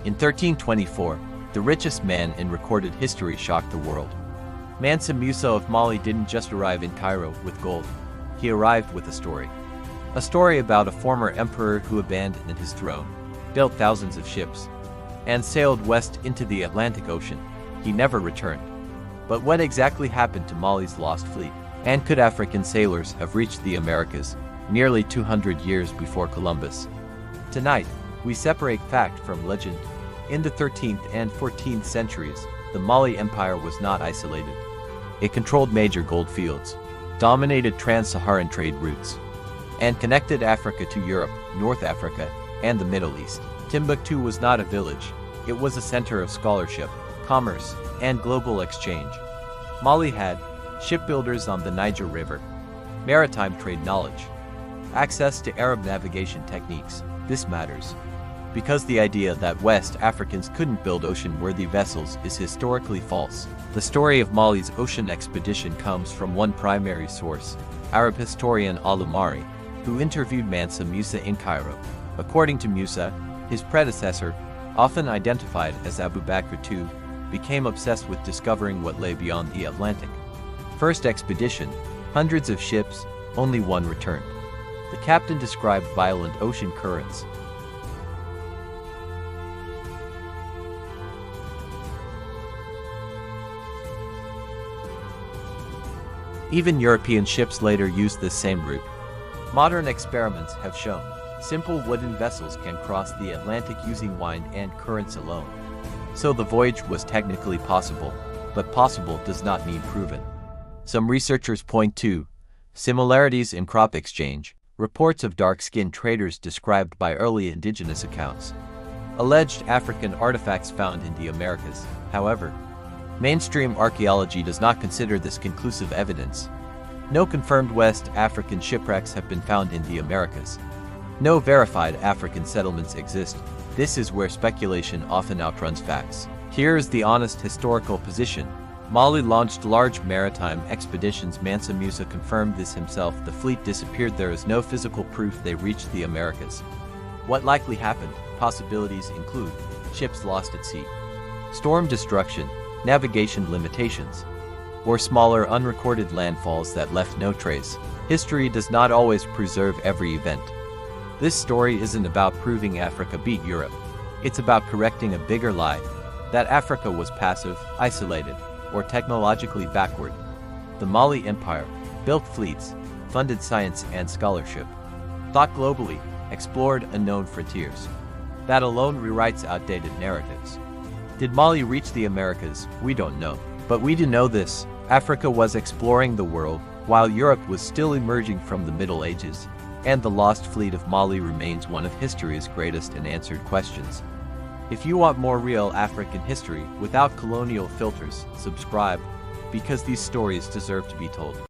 In 1324, the richest man in recorded history shocked the world. Mansa Musa of Mali didn't just arrive in Cairo with gold. He arrived with a story. A story about a former emperor who abandoned his throne, built thousands of ships, and sailed west into the Atlantic Ocean. He never returned. But what exactly happened to Mali's lost fleet? And could African sailors have reached the Americas nearly 200 years before Columbus? Tonight, we separate fact from legend. In the 13th and 14th centuries, the Mali Empire was not isolated. It controlled major gold fields, dominated trans-Saharan trade routes, and connected Africa to Europe, North Africa, and the Middle East. Timbuktu was not a village. It was a center of scholarship, commerce, and global exchange. Mali had shipbuilders on the Niger River, maritime trade knowledge, access to Arab navigation techniques. This matters because the idea that West Africans couldn't build ocean-worthy vessels is historically false. The story of Mali's ocean expedition comes from one primary source, Arab historian al-Umari, who interviewed Mansa Musa in Cairo. According to Musa, his predecessor, often identified as Abu Bakr II, became obsessed with discovering what lay beyond the Atlantic. First expedition, hundreds of ships, only one returned. The captain described violent ocean currents. Even European ships later used this same route. Modern experiments have shown simple wooden vessels can cross the Atlantic using wind and currents alone. So the voyage was technically possible, but possible does not mean proven. Some researchers point to similarities in crop exchange, reports of dark-skinned traders described by early indigenous accounts, alleged African artifacts found in the Americas. However, mainstream archaeology does not consider this conclusive evidence. No confirmed West African shipwrecks have been found in the Americas. No verified African settlements exist. This is where speculation often outruns facts. Here is the honest historical position. Mali launched large maritime expeditions. Mansa Musa confirmed this himself. The fleet disappeared. There is no physical proof they reached the Americas. What likely happened? Possibilities include ships lost at sea, storm destruction, navigation limitations, or smaller unrecorded landfalls that left no trace. History does not always preserve every event. This story isn't about proving Africa beat Europe. It's about correcting a bigger lie, that Africa was passive, isolated, or technologically backward. The Mali Empire built fleets, funded science and scholarship, thought globally, explored unknown frontiers. That alone rewrites outdated narratives. Did Mali reach the Americas? We don't know. But we do know this: Africa was exploring the world, while Europe was still emerging from the Middle Ages, and the lost fleet of Mali remains one of history's greatest unanswered questions. If you want more real African history without colonial filters, subscribe, because these stories deserve to be told.